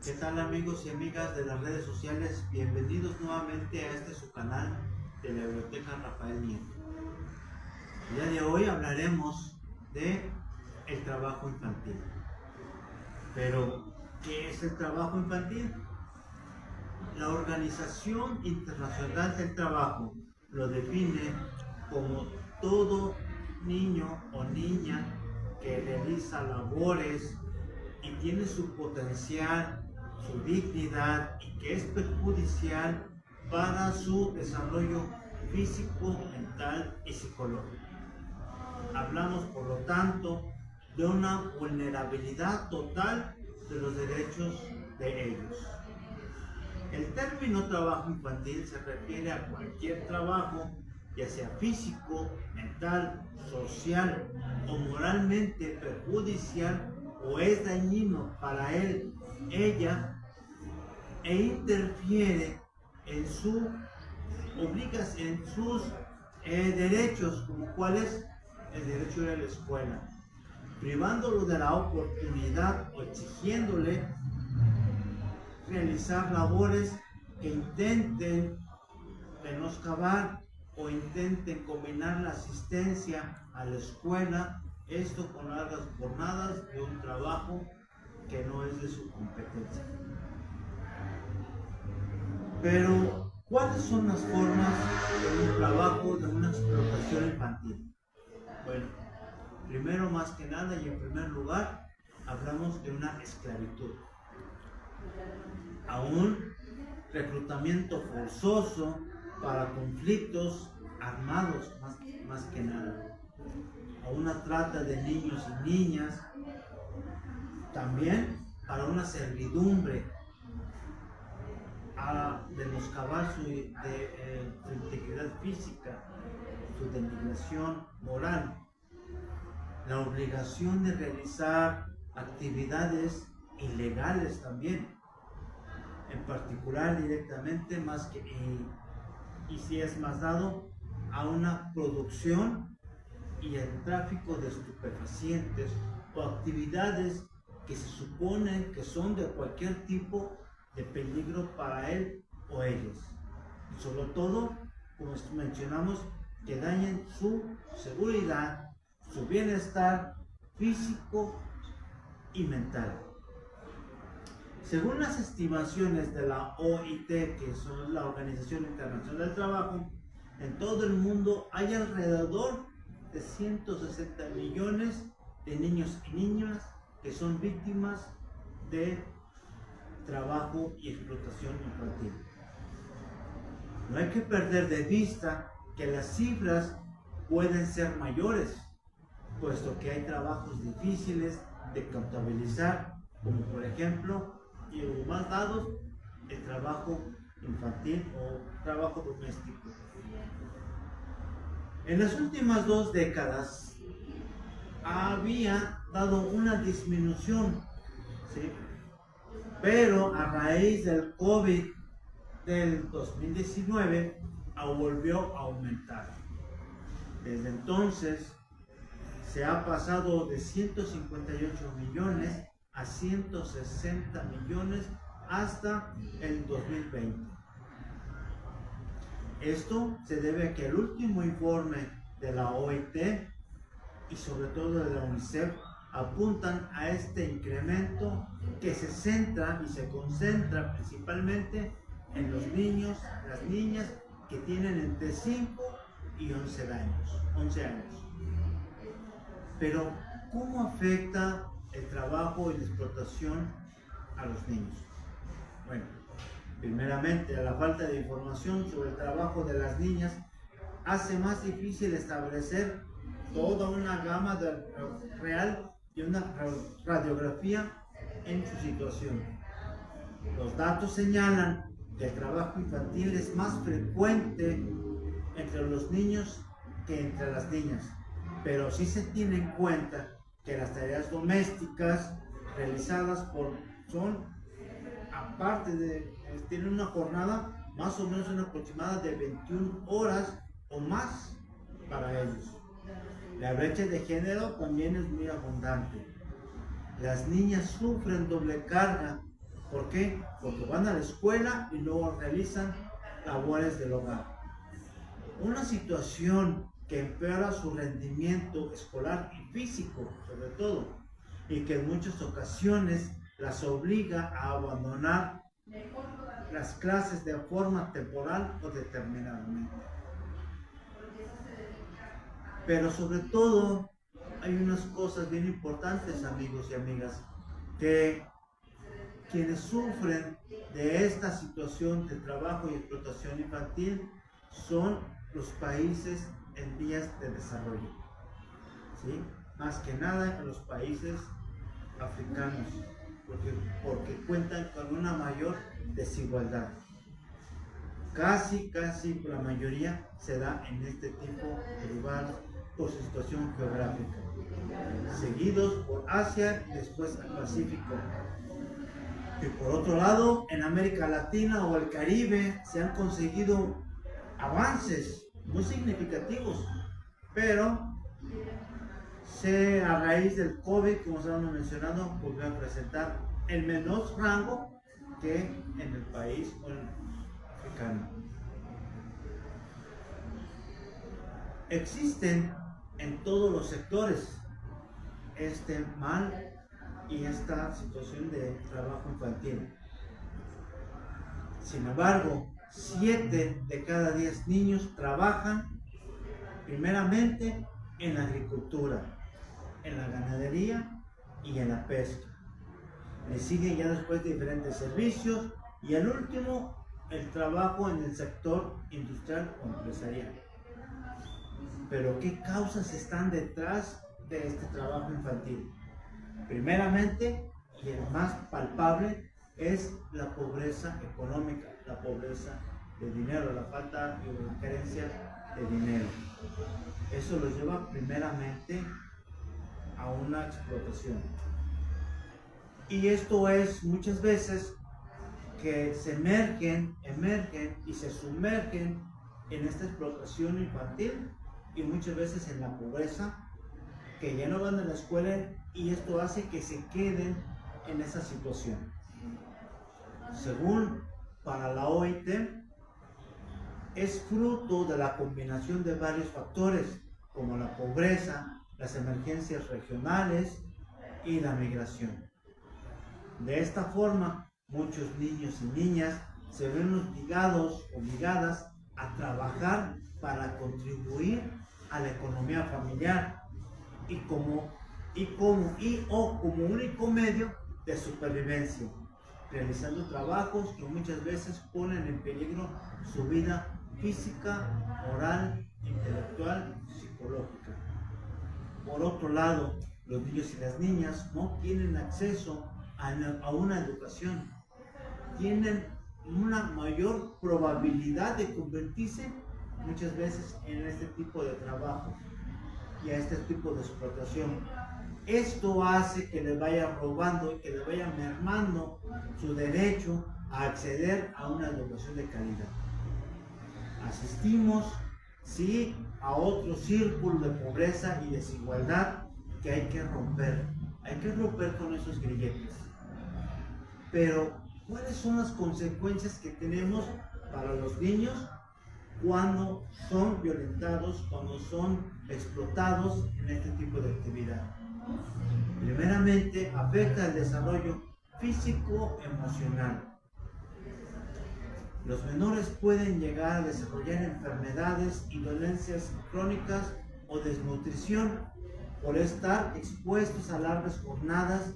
¿Qué tal amigos y amigas de las redes sociales? Bienvenidos nuevamente a este su canal de la Biblioteca Rafael Nieto. El día de hoy hablaremos de el trabajo infantil. Pero, ¿qué es el trabajo infantil? La Organización Internacional del Trabajo lo define como todo niño o niña que realiza labores y tiene su potencial, su dignidad y que es perjudicial para su desarrollo físico, mental y psicológico. Hablamos, por lo tanto, de una vulnerabilidad total de los derechos de ellos. El término trabajo infantil se refiere a cualquier trabajo, ya sea físico, mental, social o moralmente perjudicial o es dañino para él, ella e interfiere en sus derechos, como cuál es el derecho de la escuela, privándolo de la oportunidad o exigiéndole realizar labores que intenten menoscabar o intenten combinar la asistencia a la escuela, esto con largas jornadas de un trabajo que no es de su competencia. Pero, ¿cuáles son las formas de un trabajo, de una explotación infantil? Bueno, primero, más que nada y en primer lugar, hablamos de una esclavitud. A un reclutamiento forzoso para conflictos armados, más que nada. A una trata de niños y niñas, también para una servidumbre, a menoscabar su integridad física, su denigración moral, la obligación de realizar actividades ilegales también, en particular directamente y si es más dado a una producción y el tráfico de estupefacientes o actividades que se suponen que son de cualquier tipo de peligro para él o ellos, y sobre todo, como mencionamos, que dañen su seguridad, su bienestar físico y mental. Según las estimaciones de la OIT, que es la Organización Internacional del Trabajo, en todo el mundo hay alrededor de 160 millones de niños y niñas que son víctimas de trabajo y explotación infantil. No hay que perder de vista que las cifras pueden ser mayores, puesto que hay trabajos difíciles de contabilizar, como por ejemplo, y los más dados, el trabajo infantil o trabajo doméstico. En las últimas 2 décadas había dado una disminución, ¿sí? Pero a raíz del COVID del 2019 volvió a aumentar. Desde entonces se ha pasado de 158 millones a 160 millones hasta el 2020. Esto se debe a que el último informe de la OIT y sobre todo de la UNICEF apuntan a este incremento que se centra y se concentra principalmente en los niños, las niñas que tienen entre 5 y 11 años. Pero, ¿cómo afecta el trabajo y la explotación a los niños? Bueno, primeramente, la falta de información sobre el trabajo de las niñas hace más difícil establecer toda una gama real y una radiografía en su situación. Los datos señalan que el trabajo infantil es más frecuente entre los niños que entre las niñas, pero sí se tiene en cuenta que las tareas domésticas realizadas tienen una jornada más o menos aproximada de 21 horas o más para ellos. La brecha de género también es muy abundante. Las niñas sufren doble carga ¿Por qué? Porque van a la escuela y luego realizan labores del hogar. Una situación que empeora su rendimiento escolar y físico, sobre todo, y que en muchas ocasiones las obliga a abandonar las clases de forma temporal o determinadamente. Pero sobre todo, hay unas cosas bien importantes, amigos y amigas, que quienes sufren de esta situación de trabajo y explotación infantil son los países en vías de desarrollo, ¿sí? Más que nada en los países africanos, porque cuentan con una mayor desigualdad. Casi la mayoría se da en este tipo de lugares por su situación geográfica, seguidos por Asia y después al Pacífico. Y por otro lado, en América Latina o el Caribe se han conseguido avances muy significativos, pero a raíz del COVID, como estamos mencionando, volvió a presentar el menor rango que en el país africano. Existen en todos los sectores este mal y esta situación de trabajo infantil. Sin embargo, 7 de cada 10 niños trabajan primeramente en la agricultura, en la ganadería y en la pesca. Le siguen ya después diferentes servicios y el último, el trabajo en el sector industrial o empresarial. Pero ¿qué causas están detrás de este trabajo infantil? Primeramente, y el más palpable, es la pobreza económica, la pobreza de dinero, la falta y la carencia de dinero. Eso los lleva primeramente a una explotación. Y esto es muchas veces que se emergen y se sumergen en esta explotación infantil y muchas veces en la pobreza, que ya no van a la escuela y esto hace que se queden en esa situación. Según para la OIT, es fruto de la combinación de varios factores, como la pobreza, las emergencias regionales y la migración. De esta forma, muchos niños y niñas se ven obligadas a trabajar para contribuir a la economía familiar como único medio de supervivencia, realizando trabajos que muchas veces ponen en peligro su vida física, moral, intelectual y psicológica. Por otro lado, los niños y las niñas no tienen acceso a una educación, tienen una mayor probabilidad de convertirse muchas veces en este tipo de trabajo y a este tipo de explotación. Esto hace que les vaya robando y que les vaya mermando su derecho a acceder a una educación de calidad. Asistimos, sí, a otro círculo de pobreza y desigualdad que hay que romper. Hay que romper con esos grilletes. Pero, ¿cuáles son las consecuencias que tenemos para los niños cuando son violentados, cuando son explotados en este tipo de actividad? Primeramente, afecta el desarrollo físico-emocional. Los menores pueden llegar a desarrollar enfermedades y dolencias crónicas o desnutrición por estar expuestos a largas jornadas,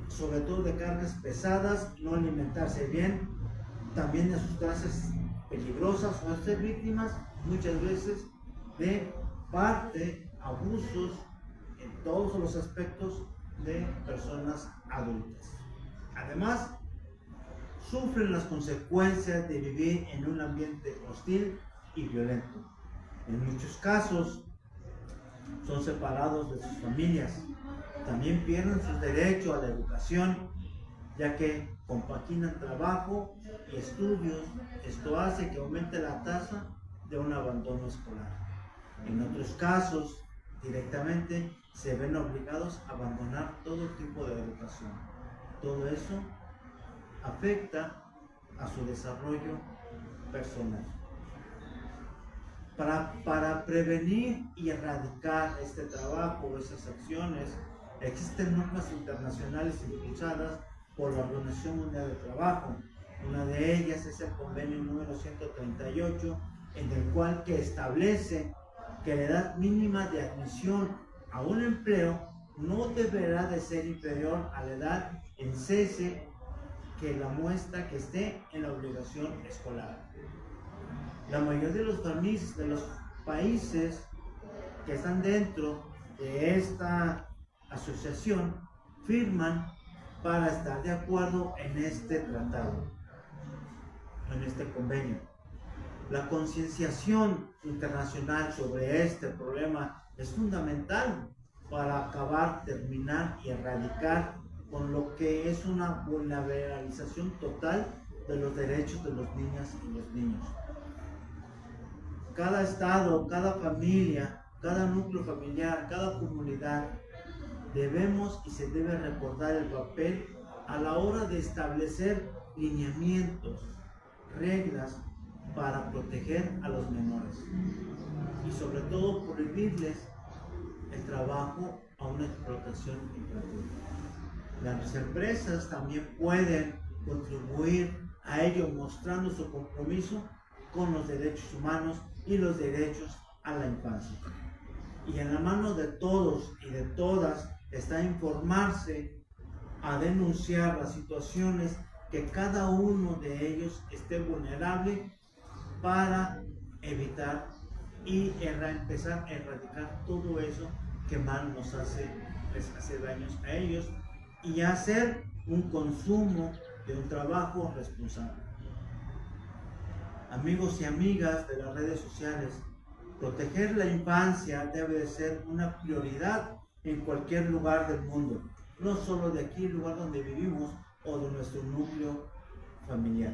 sobre todo de cargas pesadas, no alimentarse bien, también de sustancias peligrosas o ser víctimas muchas veces de abusos en todos los aspectos de personas adultas. Además, sufren las consecuencias de vivir en un ambiente hostil y violento. En muchos casos son separados de sus familias. También pierden su derecho a la educación, ya que compaginan trabajo y estudios. Esto hace que aumente la tasa de un abandono escolar. En otros casos, directamente se ven obligados a abandonar todo tipo de educación. Todo eso afecta a su desarrollo personal. Para prevenir y erradicar este trabajo o esas acciones, existen normas internacionales impulsadas por la Organización Mundial del Trabajo. Una de ellas es el convenio número 138, en el cual que establece que la edad mínima de admisión a un empleo no deberá de ser inferior a la edad en cese que la muestra que esté en la obligación escolar. La mayoría de los países que están dentro de esta asociación firman para estar de acuerdo en este tratado, en este convenio. La concienciación internacional sobre este problema es fundamental para acabar, terminar y erradicar con lo que es una vulnerabilización total de los derechos de las niñas y los niños. Cada estado, cada familia, cada núcleo familiar, cada comunidad, debemos y se debe recordar el papel a la hora de establecer lineamientos, reglas para proteger a los menores y sobre todo prohibirles el trabajo a una explotación infantil. Las empresas también pueden contribuir a ello mostrando su compromiso con los derechos humanos y los derechos a la infancia. Y en la mano de todos y de todas está informarse, a denunciar las situaciones que cada uno de ellos esté vulnerable para evitar y empezar a erradicar todo eso que mal nos hace, les hace daños a ellos y hacer un consumo de un trabajo responsable. Amigos y amigas de las redes sociales, proteger la infancia debe de ser una prioridad en cualquier lugar del mundo, no solo de aquí, el lugar donde vivimos o de nuestro núcleo familiar.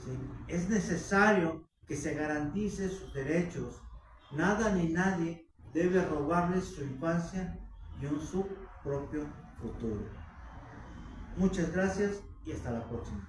¿Sí? Es necesario que se garantice sus derechos. Nada ni nadie debe robarles su infancia y su propio futuro. Muchas gracias y hasta la próxima.